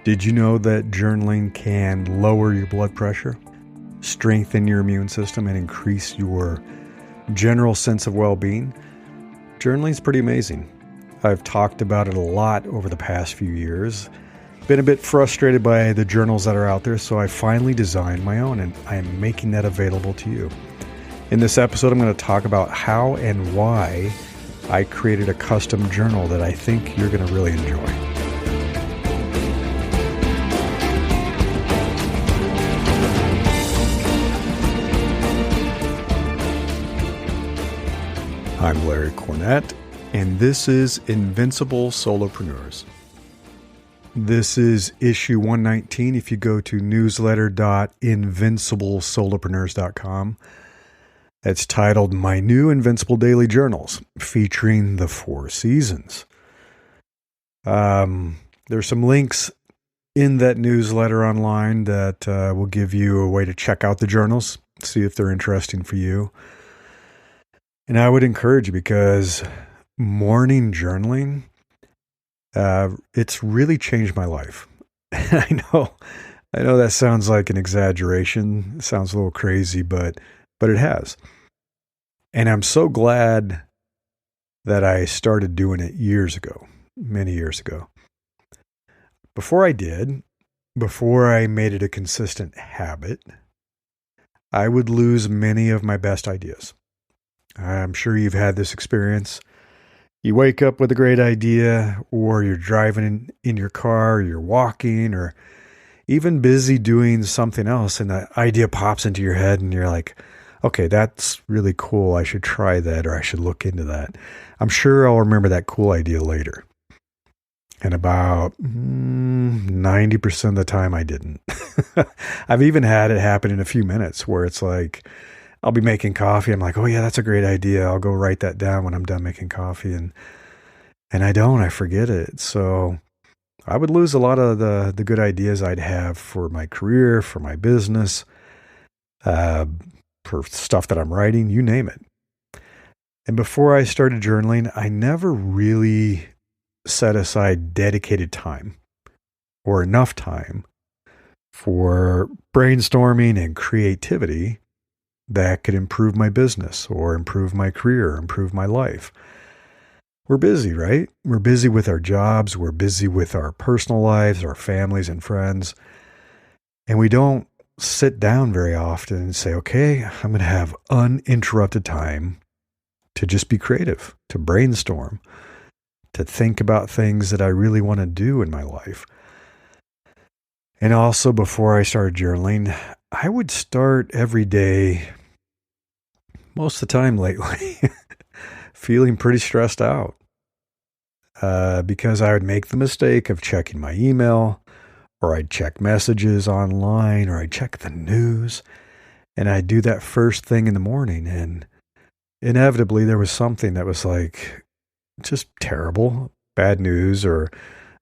Did you know that journaling can lower your blood pressure, strengthen your immune system, and increase your general sense of well-being? Journaling is pretty amazing. I've talked about it a lot over the past few years. Been a bit frustrated by the journals that are out there, so I finally designed my own, and I am making that available to you. In this episode, I'm going to talk about how and why I created a custom journal that I think you're going to really enjoy. I'm Larry Cornett, and this is Invincible Solopreneurs. This is issue 119. If you go to newsletter.invinciblesolopreneurs.com, it's titled My New Invincible Daily Journals, featuring the 4 seasons. There's some links in that newsletter online that will give you a way to check out the journals, see if they're interesting for you. And I would encourage you, because morning journaling, it's really changed my life. I know that sounds like an exaggeration. It sounds a little crazy, but it has. And I'm so glad that I started doing it many years ago. Before I made it a consistent habit, I would lose many of my best ideas. I'm sure you've had this experience. You wake up with a great idea, or you're driving in your car, or you're walking, or even busy doing something else, and the idea pops into your head, and you're like, okay, that's really cool. I should try that, or I should look into that. I'm sure I'll remember that cool idea later. And about 90% of the time, I didn't. I've even had it happen in a few minutes where it's like, I'll be making coffee. I'm like, oh yeah, that's a great idea. I'll go write that down when I'm done making coffee. And I forget it. So I would lose a lot of the good ideas I'd have for my career, for my business, for stuff that I'm writing, you name it. And before I started journaling, I never really set aside dedicated time or enough time for brainstorming and creativity that could improve my business or improve my career, or improve my life. We're busy, right? We're busy with our jobs. We're busy with our personal lives, our families and friends. And we don't sit down very often and say, okay, I'm going to have uninterrupted time to just be creative, to brainstorm, to think about things that I really want to do in my life. And also, before I started journaling, I would start every day, most of the time lately, feeling pretty stressed out because I would make the mistake of checking my email, or I'd check messages online, or I'd check the news, and I'd do that first thing in the morning, and inevitably there was something that was like just terrible, bad news, or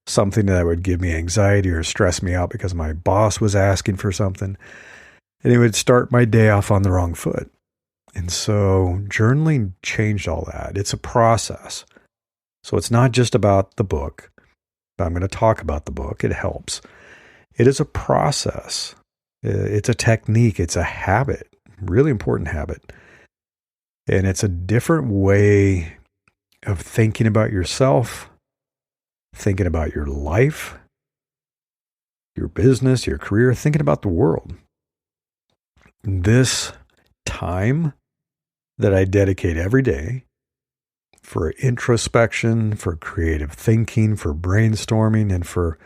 something that would give me anxiety or stress me out because my boss was asking for something, and it would start my day off on the wrong foot. And so journaling changed all that. It's a process. So it's not just about the book. I'm going to talk about the book. It helps. It is a process. It's a technique. It's a habit, really important habit. And it's a different way of thinking about yourself, thinking about your life, your business, your career, thinking about the world. This time that I dedicate every day for introspection, for creative thinking, for brainstorming, and for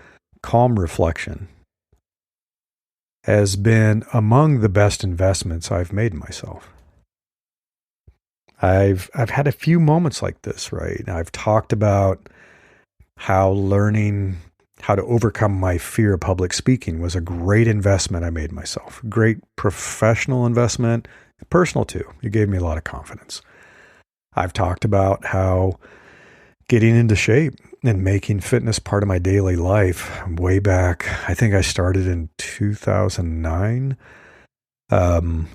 calm reflection has been among the best investments I've made in myself. I've had a few moments like this, right? I've talked about how learning how to overcome my fear of public speaking was a great investment I made in myself. Great professional investment, personal too. It gave me a lot of confidence. I've talked about how getting into shape and making fitness part of my daily life way back, I think I started in 2009,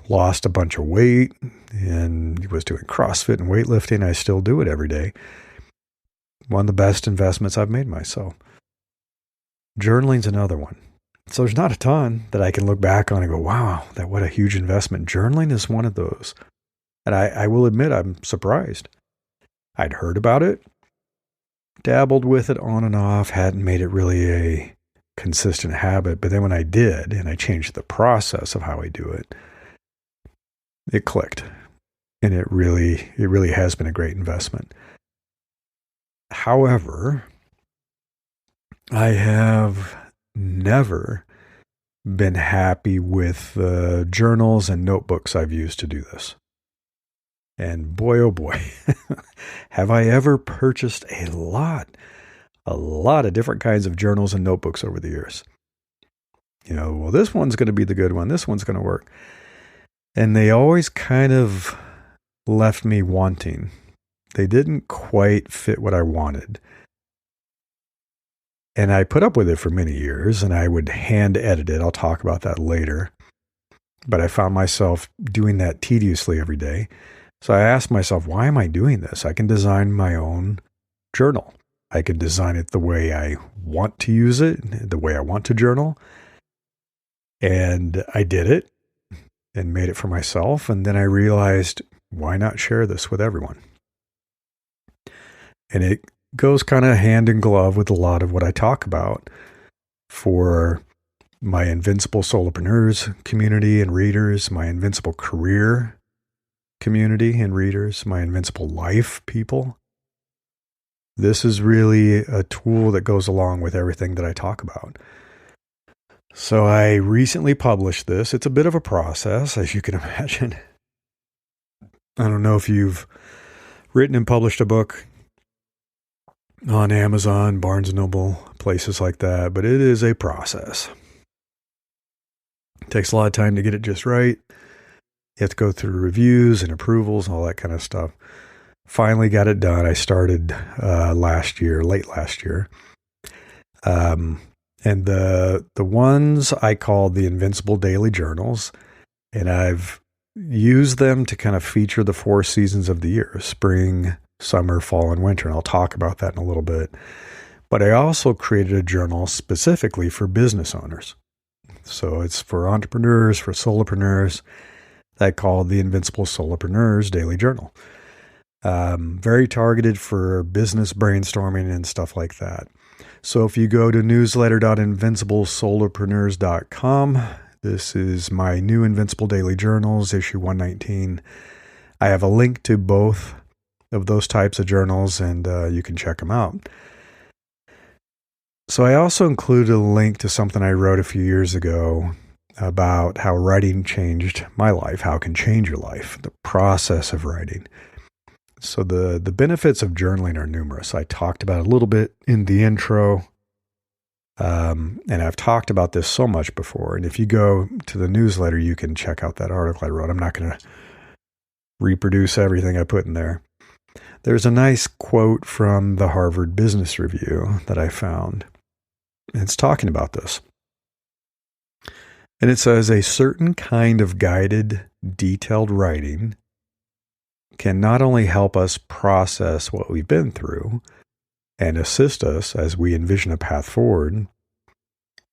lost a bunch of weight and was doing CrossFit and weightlifting. I still do it every day. One of the best investments I've made myself. Journaling's another one. So there's not a ton that I can look back on and go, wow, what a huge investment. Journaling is one of those. And I will admit, I'm surprised. I'd heard about it, dabbled with it on and off, hadn't made it really a consistent habit. But then when I did, and I changed the process of how I do it, it clicked. And it really has been a great investment. However, I have never been happy with the journals and notebooks I've used to do this. And boy, oh boy, have I ever purchased a lot of different kinds of journals and notebooks over the years. Well, this one's going to be the good one. This one's going to work. And they always kind of left me wanting. They didn't quite fit what I wanted. And I put up with it for many years, and I would hand edit it. I'll talk about that later. But I found myself doing that tediously every day. So I asked myself, why am I doing this? I can design my own journal. I can design it the way I want to use it, the way I want to journal. And I did it and made it for myself. And then I realized, why not share this with everyone? And it goes kind of hand in glove with a lot of what I talk about for my Invincible Solopreneurs community and readers, my Invincible Career community and readers, my Invincible Life people. This is really a tool that goes along with everything that I talk about. So I recently published this. It's a bit of a process, as you can imagine. I don't know if you've written and published a book on Amazon, Barnes & Noble, places like that, but it is a process. It takes a lot of time to get it just right. You have to go through reviews and approvals and all that kind of stuff. Finally got it done. I started late last year. And the ones I call the Invincible Daily Journals, and I've used them to kind of feature the 4 seasons of the year, spring, summer, fall, and winter. And I'll talk about that in a little bit. But I also created a journal specifically for business owners. So it's for entrepreneurs, for solopreneurs. I call the Invincible Solopreneurs Daily Journal. Very targeted for business brainstorming and stuff like that. So if you go to newsletter.invinciblesolopreneurs.com, this is my new Invincible Daily Journals, issue 119. I have a link to both of those types of journals, and you can check them out. So I also included a link to something I wrote a few years ago about how writing changed my life, how it can change your life, the process of writing. So the benefits of journaling are numerous. I talked about it a little bit in the intro, and I've talked about this so much before. And if you go to the newsletter, you can check out that article I wrote. I'm not going to reproduce everything I put in there. There's a nice quote from the Harvard Business Review that I found. And it's talking about this. And it says, a certain kind of guided, detailed writing can not only help us process what we've been through and assist us as we envision a path forward,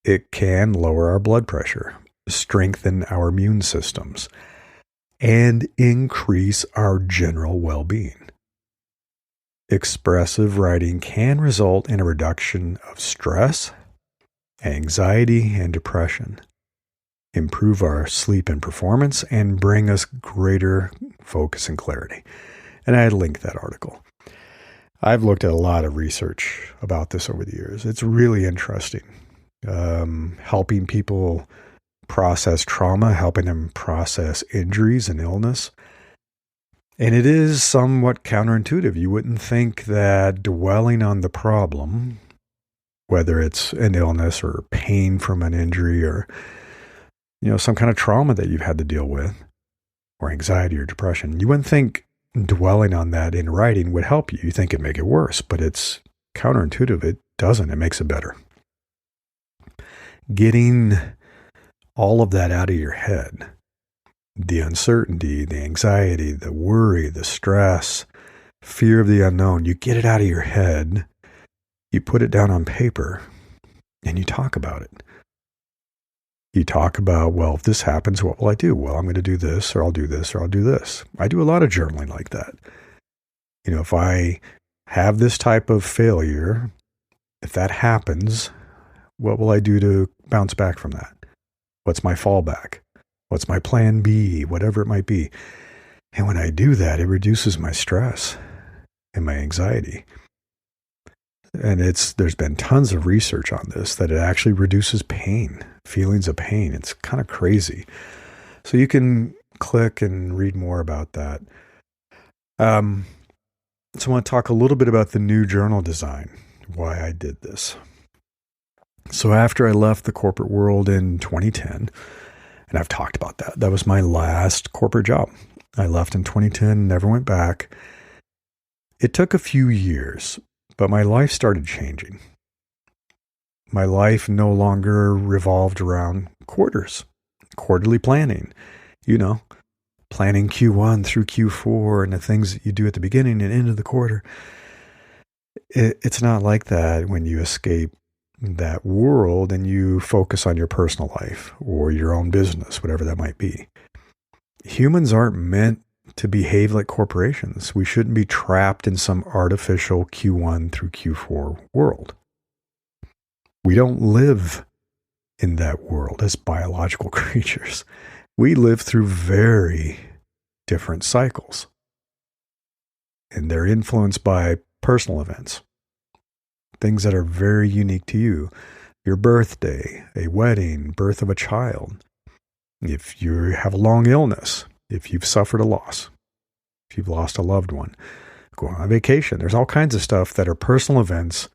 it can lower our blood pressure, strengthen our immune systems, and increase our general well-being. Expressive writing can result in a reduction of stress, anxiety, and depression, improve our sleep and performance, and bring us greater focus and clarity. And I linked that article. I've looked at a lot of research about this over the years. It's really interesting. Helping people process trauma, helping them process injuries and illness. And it is somewhat counterintuitive. You wouldn't think that dwelling on the problem, whether it's an illness or pain from an injury or some kind of trauma that you've had to deal with, or anxiety or depression, you wouldn't think dwelling on that in writing would help you. You think it'd make it worse, but it's counterintuitive. It doesn't. It makes it better. Getting all of that out of your head, the uncertainty, the anxiety, the worry, the stress, fear of the unknown, you get it out of your head, you put it down on paper, and you talk about it. You talk about, well, if this happens, what will I do? Well, I'm going to do this, or I'll do this, or I'll do this. I do a lot of journaling like that. If I have this type of failure, if that happens, what will I do to bounce back from that? What's my fallback? What's my plan B? Whatever it might be. And when I do that, it reduces my stress and my anxiety. And there's been tons of research on this, that it actually reduces pain, feelings of pain. It's kind of crazy. So you can click and read more about that. So I want to talk a little bit about the new journal design, why I did this. So after I left the corporate world in 2010, and I've talked about that, that was my last corporate job. I left in 2010, never went back. It took a few years, but my life started changing. My life no longer revolved around quarterly planning, planning Q1 through Q4 and the things that you do at the beginning and end of the quarter. It's not like that when you escape that world and you focus on your personal life or your own business, whatever that might be. Humans aren't meant to behave like corporations. We shouldn't be trapped in some artificial Q1 through Q4 world. We don't live in that world as biological creatures. We live through very different cycles. And they're influenced by personal events. Things that are very unique to you. Your birthday, a wedding, birth of a child. If you have a long illness, if you've suffered a loss, if you've lost a loved one, going on vacation. There's all kinds of stuff that are personal events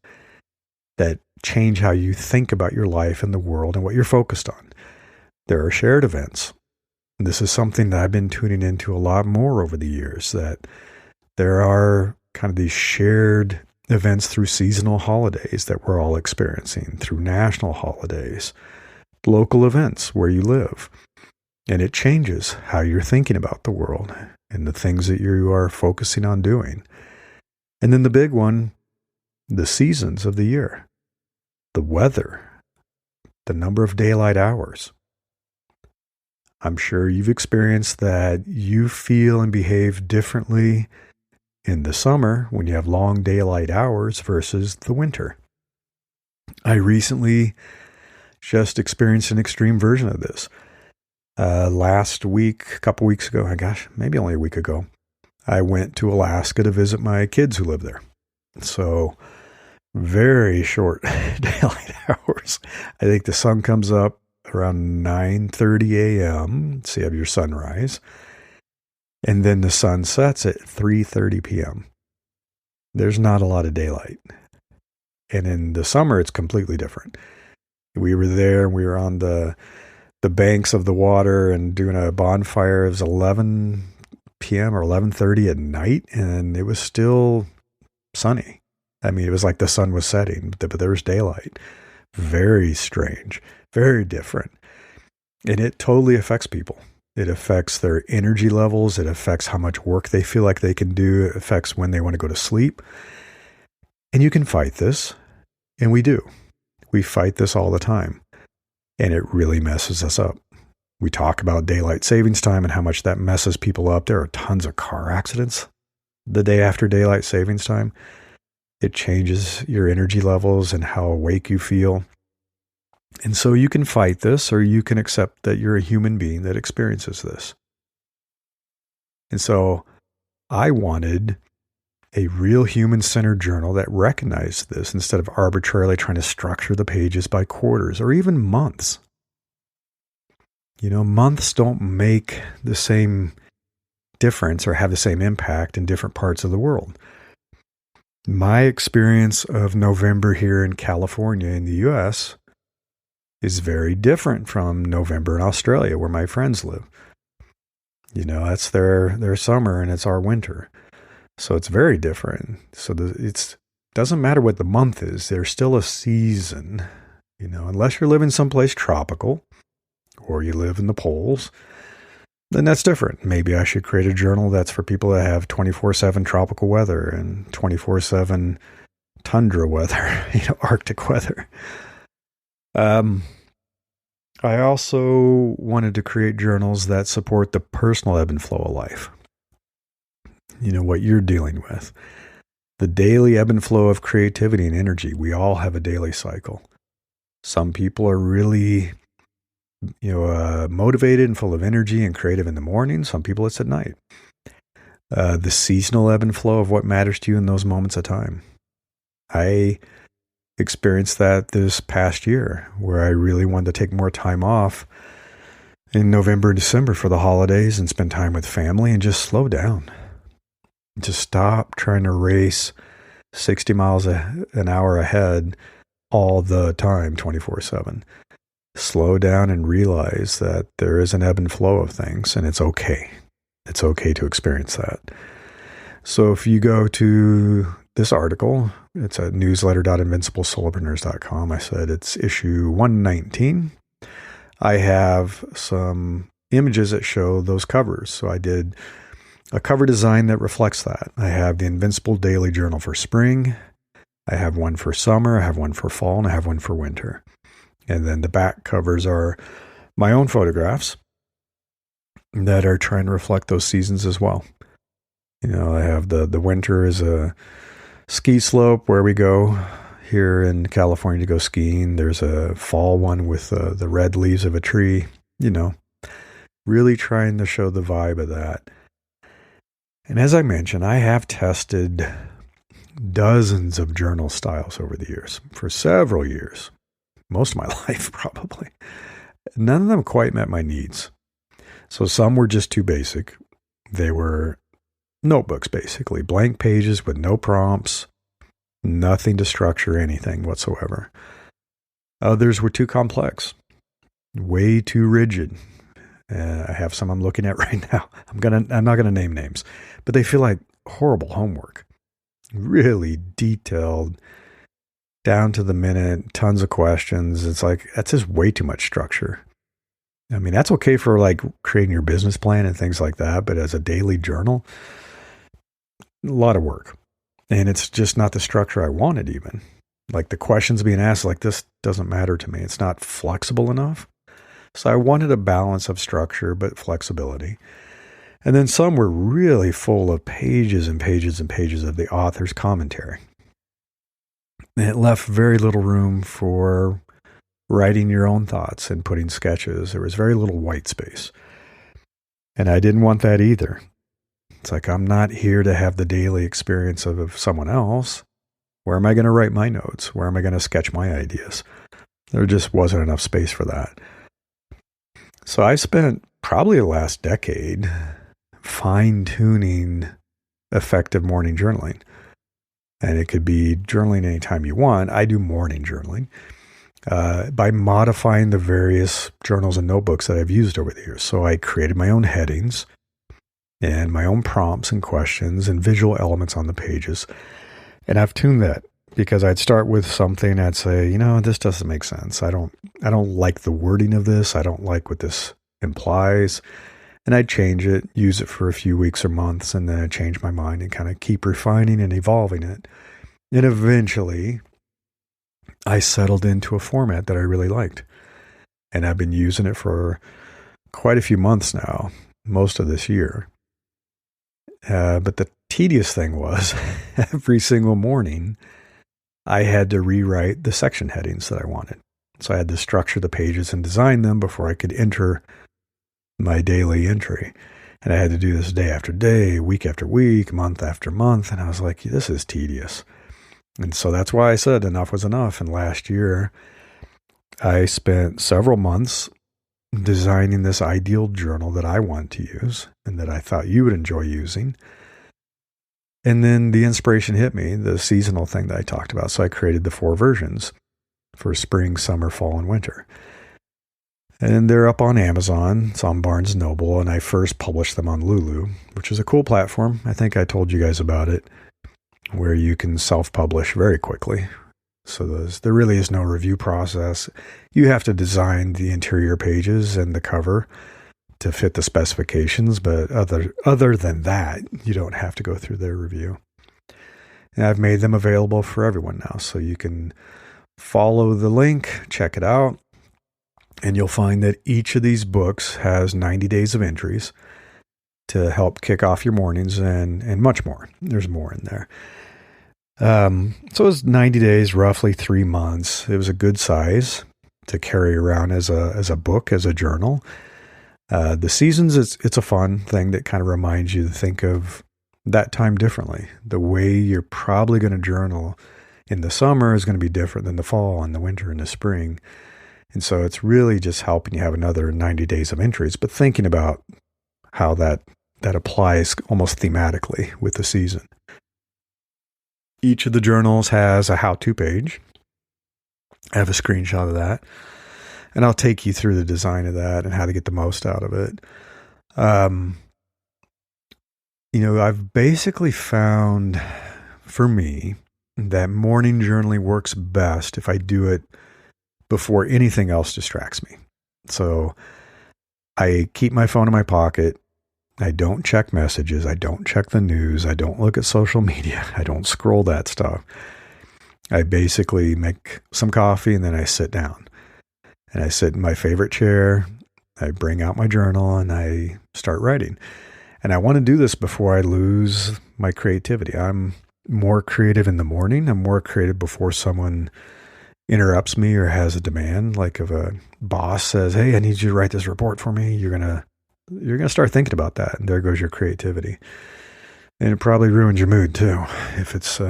that change how you think about your life and the world and what you're focused on. There are shared events. This is something that I've been tuning into a lot more over the years, that there are kind of these shared events through seasonal holidays that we're all experiencing, through national holidays, local events where you live. And it changes how you're thinking about the world and the things that you are focusing on doing. And then the big one, the seasons of the year, the weather, the number of daylight hours. I'm sure you've experienced that you feel and behave differently in the summer when you have long daylight hours versus the winter. I recently just experienced an extreme version of this. Last week, a couple weeks ago, maybe only a week ago, I went to Alaska to visit my kids who live there. So very short daylight hours. I think the sun comes up around 9:30 a.m. So you have your sunrise. And then the sun sets at 3:30 p.m. There's not a lot of daylight. And in the summer, it's completely different. We were there and we were on the banks of the water and doing a bonfire. It was 11 p.m. or 11:30 at night, and it was still sunny. I mean, it was like the sun was setting, but there was daylight. Very strange, very different. And it totally affects people. It affects their energy levels. It affects how much work they feel like they can do. It affects when they want to go to sleep. And you can fight this, and we do. We fight this all the time. And it really messes us up. We talk about daylight savings time and how much that messes people up. There are tons of car accidents the day after daylight savings time. It changes your energy levels and how awake you feel. And so you can fight this, or you can accept that you're a human being that experiences this. And so I wanted a real human-centered journal that recognized this instead of arbitrarily trying to structure the pages by quarters or even months. Months don't make the same difference or have the same impact in different parts of the world. My experience of November here in California in the U.S. is very different from November in Australia where my friends live. That's their summer and it's our winter. So it's very different. So it doesn't matter what the month is. There's still a season, unless you're living someplace tropical or you live in the poles, then that's different. Maybe I should create a journal that's for people that have 24/7 tropical weather and 24/7 tundra weather, Arctic weather. Um, I also wanted to create journals that support the personal ebb and flow of life. You know, what you're dealing with. The daily ebb and flow of creativity and energy. We all have a daily cycle. Some people are really, motivated and full of energy and creative in the morning. Some people it's at night. The seasonal ebb and flow of what matters to you in those moments of time. I experienced that this past year where I really wanted to take more time off in November and December for the holidays and spend time with family and just slow down. Just stop trying to race 60 miles an hour ahead all the time, 24/7. Slow down and realize that there is an ebb and flow of things, and it's okay. It's okay to experience that. So if you go to this article, it's at newsletter.invinciblesolopreneurs.com. I said it's issue 119. I have some images that show those covers. So I did a cover design that reflects that. I have the Invincible Daily Journal for spring. I have one for summer. I have one for fall, and I have one for winter. And then the back covers are my own photographs that are trying to reflect those seasons as well. You know, I have the winter is a ski slope where we go here in California to go skiing. There's a fall one with the red leaves of a tree, you know, really trying to show the vibe of that. And as I mentioned, I have tested dozens of journal styles over the years, for several years, most of my life probably. None of them quite met my needs. So some were just too basic. They were notebooks, basically, blank pages with no prompts, nothing to structure anything whatsoever. Others were too complex, way too rigid. I have some I'm looking at right now. I'm not gonna name names, but they feel like horrible homework. Really detailed, down to the minute, tons of questions. It's like, that's just way too much structure. I mean, that's okay for like creating your business plan and things like that, but as a daily journal, a lot of work. And it's just not the structure I wanted even. Like the questions being asked, like, this doesn't matter to me. It's not flexible enough. So I wanted a balance of structure, but flexibility. And then some were really full of pages and pages and pages of the author's commentary. And it left very little room for writing your own thoughts and putting sketches. There was very little white space. And I didn't want that either. It's like, I'm not here to have the daily experience of someone else. Where am I going to write my notes? Where am I going to sketch my ideas? There just wasn't enough space for that. So I spent probably the last decade fine-tuning effective morning journaling. And it could be journaling anytime you want. I do morning journaling by modifying the various journals and notebooks that I've used over the years. So I created my own headings and my own prompts and questions and visual elements on the pages. And I've tuned that because I'd start with something, I'd say, this doesn't make sense. I don't like the wording of this. I don't like what this implies. And I'd change it, use it for a few weeks or months, and then I'd change my mind and kind of keep refining and evolving it. And eventually, I settled into a format that I really liked. And I've been using it for quite a few months now, most of this year. But the tedious thing was, every single morning, I had to rewrite the section headings that I wanted. So I had to structure the pages and design them before I could enter my daily entry. And I had to do this day after day, week after week, month after month. And I was like, this is tedious. And so that's why I said enough was enough. And last year, I spent several months designing this ideal journal that I want to use and that I thought you would enjoy using. And then the inspiration hit me, the seasonal thing that I talked about. So I created the 4 versions for spring, summer, fall, and winter. And they're up on Amazon. It's on Barnes & Noble. And I first published them on Lulu, which is a cool platform. I think I told you guys about it, where you can self-publish very quickly. So there really is no review process. You have to design the interior pages and the cover to fit the specifications, but other than that, you don't have to go through their review. And I've made them available for everyone now, so you can follow the link, check it out, and you'll find that each of these books has 90 days of entries to help kick off your mornings and much more. There's more in there. So it was 90 days, roughly 3 months. It was a good size to carry around as a book, as a journal. The seasons, it's a fun thing that kind of reminds you to think of that time differently. The way you're probably going to journal in the summer is going to be different than the fall and the winter and the spring. And so it's really just helping you have another 90 days of entries, but thinking about how that applies almost thematically with the season. Each of the journals has a how-to page. I have a screenshot of that. And I'll take you through the design of that and how to get the most out of it. I've basically found, for me, that morning journaling works best if I do it before anything else distracts me. So I keep my phone in my pocket. I don't check messages. I don't check the news. I don't look at social media. I don't scroll that stuff. I basically make some coffee and then I sit down. And I sit in my favorite chair. I bring out my journal and I start writing. And I want to do this before I lose my creativity. I'm more creative in the morning. I'm more creative before someone interrupts me or has a demand. Like if a boss says, "Hey, I need you to write this report for me," you're gonna start thinking about that. And there goes your creativity. And it probably ruins your mood too if it's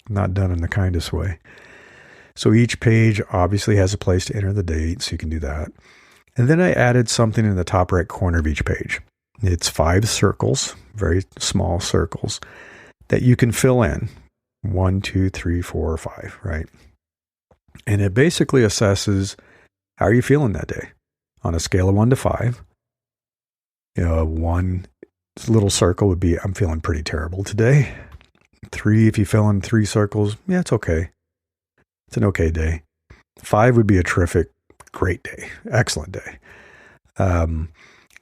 not done in the kindest way. So each page obviously has a place to enter the date, so you can do that. And then I added something in the top right corner of each page. It's 5 circles, very small circles, that you can fill in. 1, 2, 3, 4, 5, right? And it basically assesses how are you feeling that day on a scale of 1 to 5. One little circle would be, I'm feeling pretty terrible today. 3, if you fill in 3 circles, yeah, it's okay. It's an okay day. 5 would be a terrific, great day, excellent day.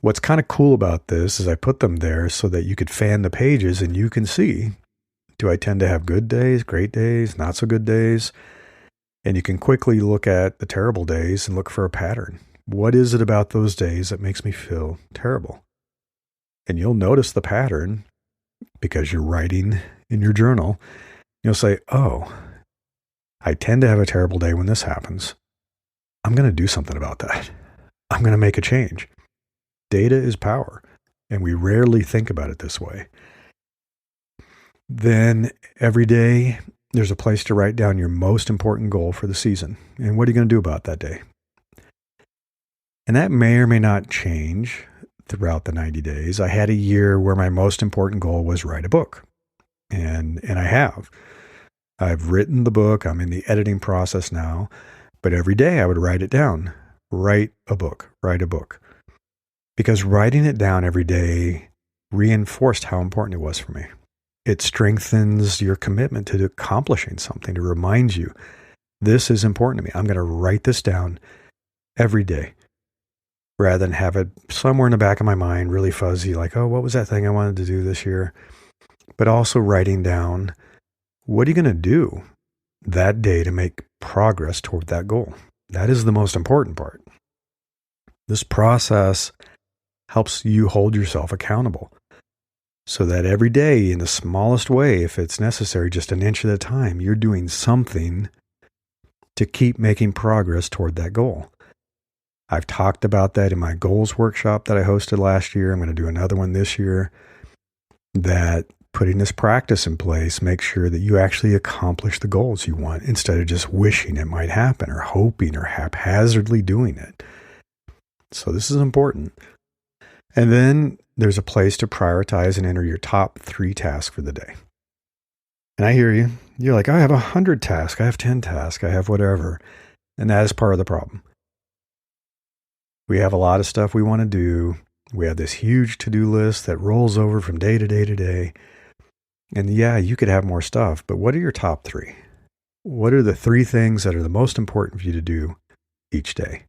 What's kind of cool about this is I put them there so that you could fan the pages and you can see, do I tend to have good days, great days, not so good days? And you can quickly look at the terrible days and look for a pattern. What is it about those days that makes me feel terrible? And you'll notice the pattern because you're writing in your journal. You'll say, oh, I tend to have a terrible day when this happens. I'm going to do something about that. I'm going to make a change. Data is power, and we rarely think about it this way. Then every day, there's a place to write down your most important goal for the season. And what are you going to do about that day? And that may or may not change throughout the 90 days. I had a year where my most important goal was write a book. And I have. I've written the book. I'm in the editing process now. But every day I would write it down. Write a book. Because writing it down every day reinforced how important it was for me. It strengthens your commitment to accomplishing something, to remind you, this is important to me. I'm going to write this down every day, rather than have it somewhere in the back of my mind, really fuzzy, like, oh, what was that thing I wanted to do this year? But also writing down, what are you going to do that day to make progress toward that goal? That is the most important part. This process helps you hold yourself accountable so that every day, in the smallest way, if it's necessary, just an inch at a time, you're doing something to keep making progress toward that goal. I've talked about that in my goals workshop that I hosted last year. I'm going to do another one this year. That putting this practice in place makes sure that you actually accomplish the goals you want instead of just wishing it might happen or hoping or haphazardly doing it. So this is important. And then there's a place to prioritize and enter your top 3 tasks for the day. And I hear you. You're like, I have 100 tasks. I have 10 tasks. I have whatever. And that is part of the problem. We have a lot of stuff we want to do. We have this huge to-do list that rolls over from day to day to day. And yeah, you could have more stuff, but what are your top 3? What are the 3 things that are the most important for you to do each day?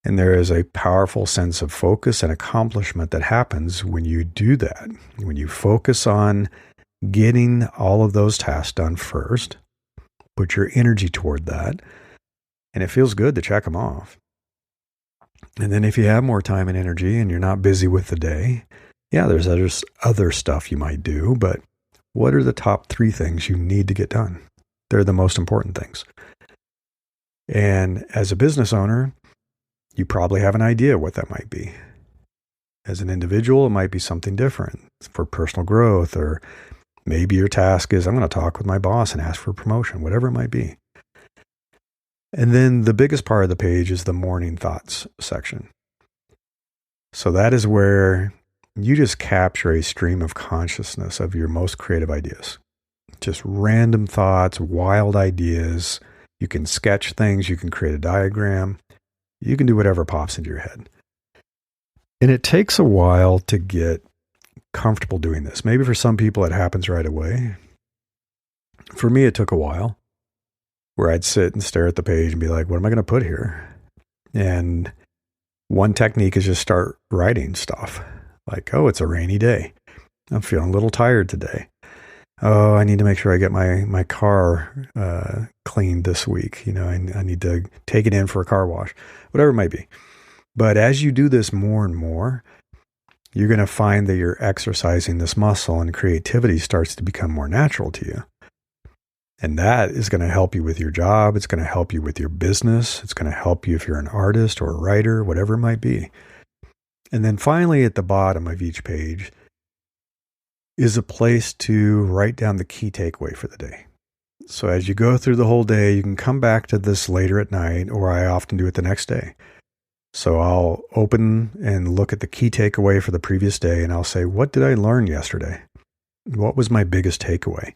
And there is a powerful sense of focus and accomplishment that happens when you do that. When you focus on getting all of those tasks done first, put your energy toward that. And it feels good to check them off. And then if you have more time and energy and you're not busy with the day, yeah, there's other stuff you might do, but what are the top 3 things you need to get done? They're the most important things. And as a business owner, you probably have an idea what that might be. As an individual, it might be something different for personal growth, or maybe your task is, I'm going to talk with my boss and ask for a promotion, whatever it might be. And then the biggest part of the page is the morning thoughts section. So that is where you just capture a stream of consciousness of your most creative ideas. Just random thoughts, wild ideas. You can sketch things. You can create a diagram. You can do whatever pops into your head. And it takes a while to get comfortable doing this. Maybe for some people it happens right away. For me, it took a while, where I'd sit and stare at the page and be like, what am I going to put here? And one technique is just start writing stuff. Like, oh, it's a rainy day. I'm feeling a little tired today. Oh, I need to make sure I get my car cleaned this week. I need to take it in for a car wash, whatever it might be. But as you do this more and more, you're going to find that you're exercising this muscle and creativity starts to become more natural to you. And that is going to help you with your job. It's going to help you with your business. It's going to help you if you're an artist or a writer, whatever it might be. And then finally, at the bottom of each page is a place to write down the key takeaway for the day. So as you go through the whole day, you can come back to this later at night, or I often do it the next day. So I'll open and look at the key takeaway for the previous day, and I'll say, what did I learn yesterday? What was my biggest takeaway?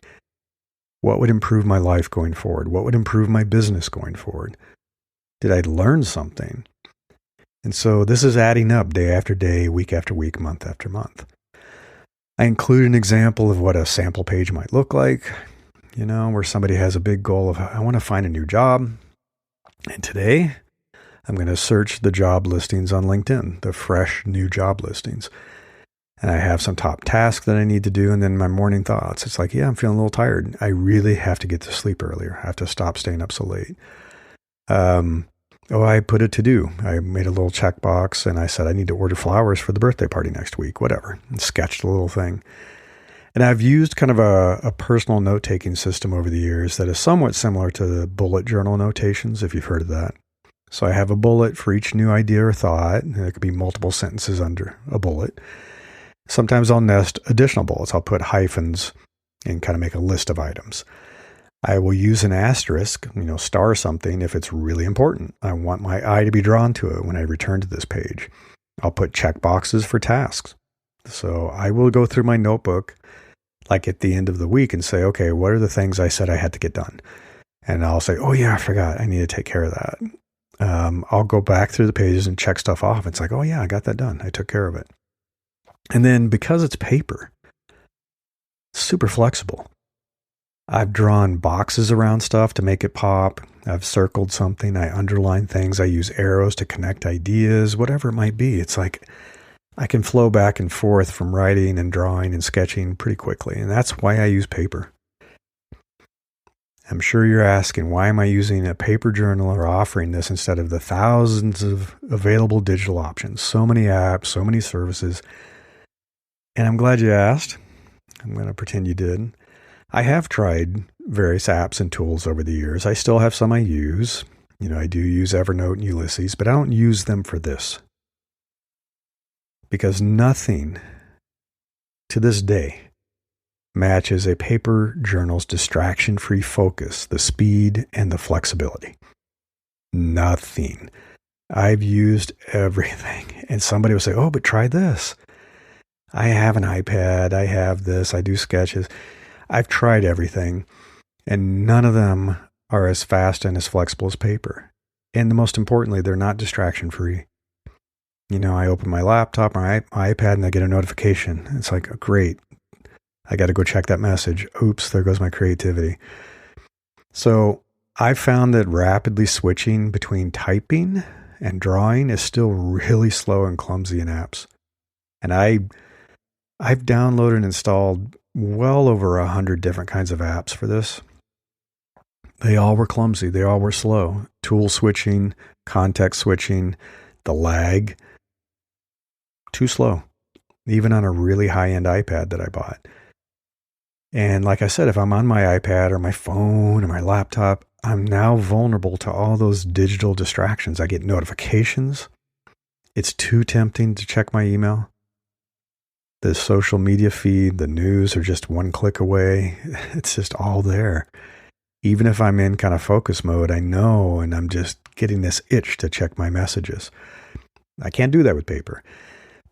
What would improve my life going forward? What would improve my business going forward? Did I learn something? And so this is adding up day after day, week after week, month after month. I include an example of what a sample page might look like, where somebody has a big goal of, I want to find a new job. And today, I'm going to search the job listings on LinkedIn, the fresh new job listings. And I have some top tasks that I need to do. And then my morning thoughts. It's like, yeah, I'm feeling a little tired. I really have to get to sleep earlier. I have to stop staying up so late. I put a to-do. I made a little checkbox and I said, I need to order flowers for the birthday party next week, whatever. And sketched a little thing. And I've used kind of a personal note-taking system over the years that is somewhat similar to the bullet journal notations, if you've heard of that. So I have a bullet for each new idea or thought, and it could be multiple sentences under a bullet. Sometimes I'll nest additional bullets. I'll put hyphens and kind of make a list of items. I will use an asterisk, star something if it's really important. I want my eye to be drawn to it when I return to this page. I'll put check boxes for tasks. So I will go through my notebook like at the end of the week and say, okay, what are the things I said I had to get done? And I'll say, oh yeah, I forgot. I need to take care of that. I'll go back through the pages and check stuff off. It's like, oh yeah, I got that done. I took care of it. And then because it's paper, it's super flexible. I've drawn boxes around stuff to make it pop. I've circled something. I underline things. I use arrows to connect ideas, whatever it might be. It's like I can flow back and forth from writing and drawing and sketching pretty quickly. And that's why I use paper. I'm sure you're asking, why am I using a paper journal or offering this instead of the thousands of available digital options? So many apps, so many services. And I'm glad you asked. I'm going to pretend you did. I have tried various apps and tools over the years. I still have some I use. I do use Evernote and Ulysses, but I don't use them for this. Because nothing to this day matches a paper journal's distraction-free focus, the speed and the flexibility. Nothing. I've used everything. And somebody will say, oh, but try this. I have an iPad. I have this. I do sketches. I've tried everything, and none of them are as fast and as flexible as paper. And most importantly, they're not distraction-free. I open my laptop or my iPad and I get a notification. It's like, oh, great. I got to go check that message. Oops, there goes my creativity. So I found that rapidly switching between typing and drawing is still really slow and clumsy in apps. And I've downloaded and installed well over 100 different kinds of apps for this. They all were clumsy. They all were slow. Tool switching, context switching, the lag, too slow, even on a really high-end iPad that I bought. And like I said, if I'm on my iPad or my phone or my laptop, I'm now vulnerable to all those digital distractions. I get notifications. It's too tempting to check my email. The social media feed, the news are just one click away. It's just all there. Even if I'm in kind of focus mode, I know, and I'm just getting this itch to check my messages. I can't do that with paper.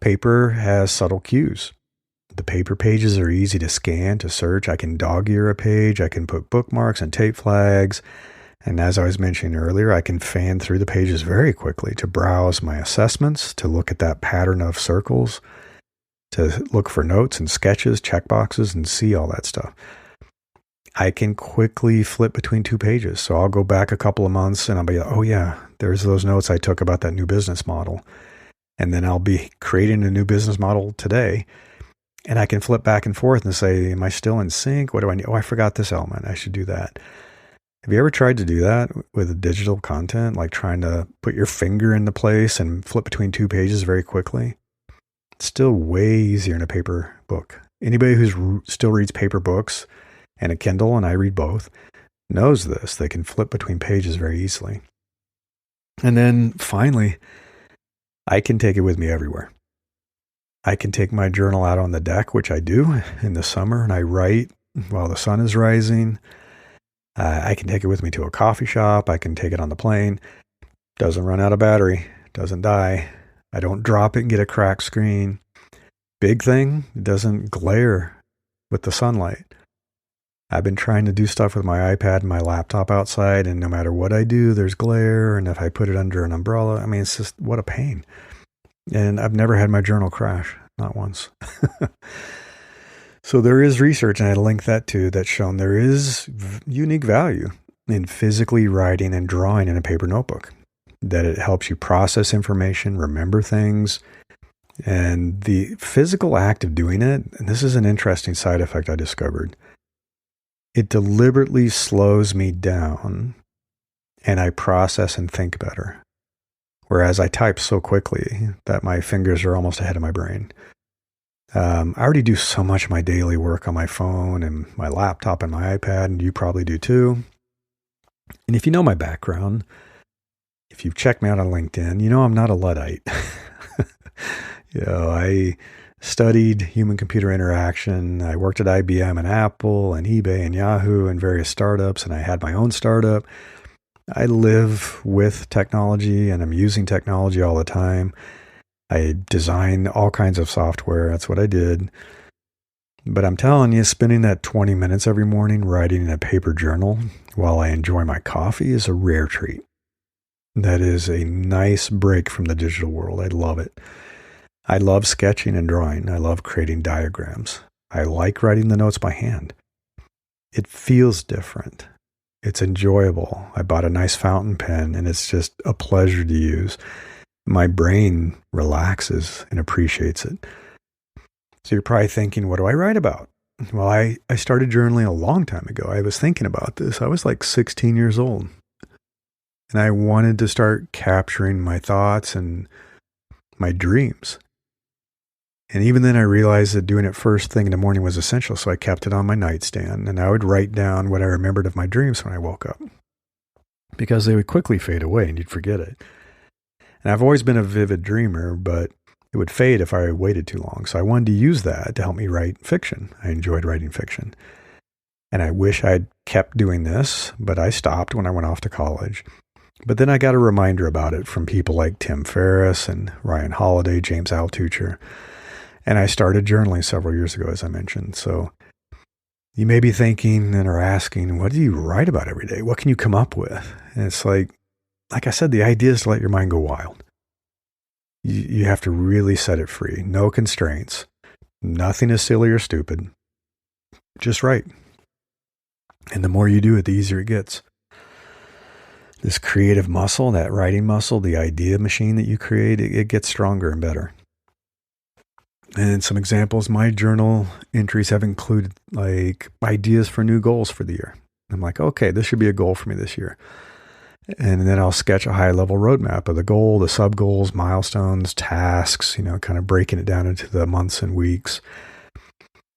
Paper has subtle cues. The paper pages are easy to scan, to search. I can dog ear a page. I can put bookmarks and tape flags. And as I was mentioning earlier, I can fan through the pages very quickly to browse my assessments, to look at that pattern of circles, to look for notes and sketches, checkboxes, and see all that stuff. I can quickly flip between two pages. So I'll go back a couple of months and I'll be like, oh yeah, there's those notes I took about that new business model. And then I'll be creating a new business model today. And I can flip back and forth and say, am I still in sync? What do I need? Oh, I forgot this element. I should do that. Have you ever tried to do that with digital content? Like trying to put your finger into place and flip between two pages very quickly? It's still way easier in a paper book. Anybody who still reads paper books and a Kindle, and I read both, knows this. They can flip between pages very easily. And then finally, I can take it with me everywhere. I can take my journal out on the deck, which I do in the summer, and I write while the sun is rising. I can take it with me to a coffee shop. I can take it on the plane. Doesn't run out of battery. Doesn't die. I don't drop it and get a cracked screen. Big thing, it doesn't glare with the sunlight. I've been trying to do stuff with my iPad and my laptop outside, and no matter what I do, there's glare. And if I put it under an umbrella, I mean, it's just, what a pain. And I've never had my journal crash, not once. So there is research, and I link that too, that's shown there is unique value in physically writing and drawing in a paper notebook. That it helps you process information, remember things, and the physical act of doing it, and this is an interesting side effect I discovered, it deliberately slows me down and I process and think better. Whereas I type so quickly that my fingers are almost ahead of my brain. I already do so much of my daily work on my phone and my laptop and my iPad, and you probably do too. And if you know my background, if you've checked me out on LinkedIn, you know I'm not a Luddite. I studied human-computer interaction. I worked at IBM and Apple and eBay and Yahoo and various startups, and I had my own startup. I live with technology, and I'm using technology all the time. I design all kinds of software. That's what I did. But I'm telling you, spending that 20 minutes every morning writing in a paper journal while I enjoy my coffee is a rare treat. That is a nice break from the digital world. I love it. I love sketching and drawing. I love creating diagrams. I like writing the notes by hand. It feels different. It's enjoyable. I bought a nice fountain pen, and it's just a pleasure to use. My brain relaxes and appreciates it. So you're probably thinking, what do I write about? Well, I started journaling a long time ago. I was thinking about this. I was like 16 years old. And I wanted to start capturing my thoughts and my dreams. And even then I realized that doing it first thing in the morning was essential. So I kept it on my nightstand, and I would write down what I remembered of my dreams when I woke up, because they would quickly fade away and you'd forget it. And I've always been a vivid dreamer, but it would fade if I waited too long. So I wanted to use that to help me write fiction. I enjoyed writing fiction. And I wish I'd kept doing this, but I stopped when I went off to college. But then I got a reminder about it from people like Tim Ferriss and Ryan Holiday, James Altucher. And I started journaling several years ago, as I mentioned. So you may be thinking and are asking, what do you write about every day? What can you come up with? And it's like I said, the idea is to let your mind go wild. You have to really set it free. No constraints. Nothing is silly or stupid. Just write. And the more you do it, the easier it gets. This creative muscle, that writing muscle, the idea machine that you create, it gets stronger and better. And some examples, my journal entries have included like ideas for new goals for the year. I'm like, okay, this should be a goal for me this year. And then I'll sketch a high level roadmap of the goal, the sub goals, milestones, tasks, kind of breaking it down into the months and weeks.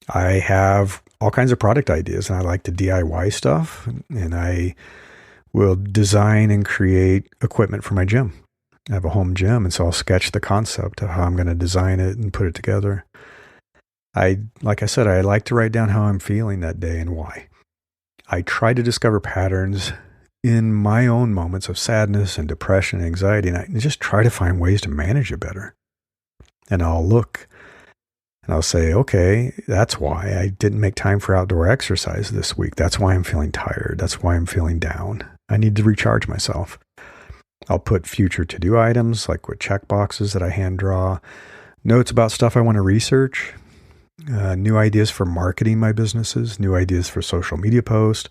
I have all kinds of product ideas, and I like to DIY stuff, and I will design and create equipment for my gym. I have a home gym, and so I'll sketch the concept of how I'm going to design it and put it together. Like I said, I like to write down how I'm feeling that day and why. I try to discover patterns in my own moments of sadness and depression and anxiety, and I just try to find ways to manage it better. And I'll look and I'll say, okay, that's why I didn't make time for outdoor exercise this week. That's why I'm feeling tired. That's why I'm feeling down. I need to recharge myself. I'll put future to-do items, like with check boxes that I hand draw, notes about stuff I want to research, new ideas for marketing my businesses, new ideas for social media posts.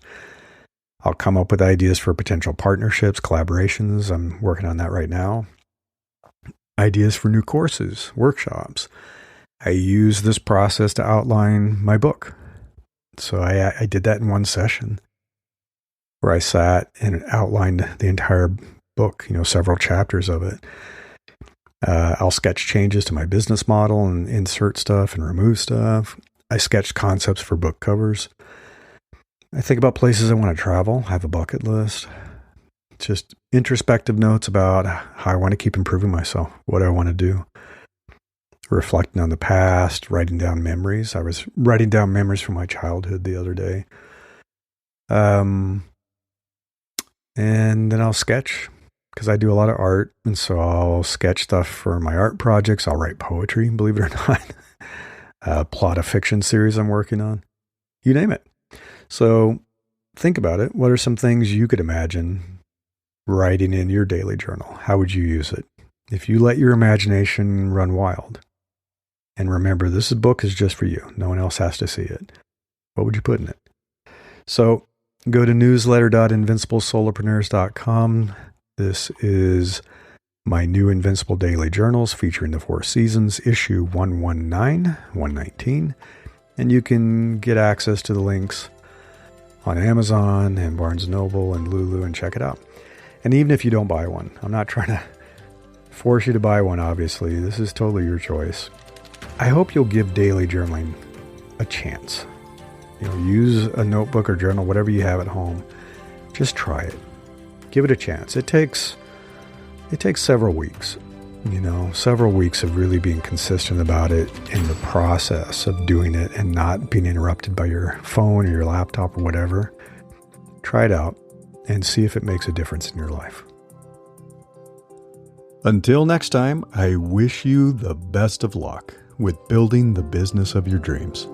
I'll come up with ideas for potential partnerships, collaborations. I'm working on that right now. Ideas for new courses, workshops. I use this process to outline my book. So I did that in one session where I sat and outlined the entire book, several chapters of it. I'll sketch changes to my business model and insert stuff and remove stuff. I sketched concepts for book covers. I think about places I want to travel. I have a bucket list. Just introspective notes about how I want to keep improving myself, what I want to do. Reflecting on the past, writing down memories. I was writing down memories from my childhood the other day. And then I'll sketch, because I do a lot of art. And so I'll sketch stuff for my art projects. I'll write poetry, believe it or not. Plot a fiction series I'm working on. You name it. So think about it. What are some things you could imagine writing in your daily journal? How would you use it? If you let your imagination run wild, and remember, this book is just for you. No one else has to see it. What would you put in it? So go to newsletter.invinciblesolopreneurs.com. This is my new Invincible Daily Journals featuring the 4 seasons, issue 119. And you can get access to the links on Amazon and Barnes & Noble and Lulu and check it out. And even if you don't buy one, I'm not trying to force you to buy one, obviously. This is totally your choice. I hope you'll give daily journaling a chance. Use a notebook or journal, whatever you have at home. Just try it. Give it a chance. It takes several weeks. Several weeks of really being consistent about it in the process of doing it and not being interrupted by your phone or your laptop or whatever. Try it out and see if it makes a difference in your life. Until next time, I wish you the best of luck with building the business of your dreams.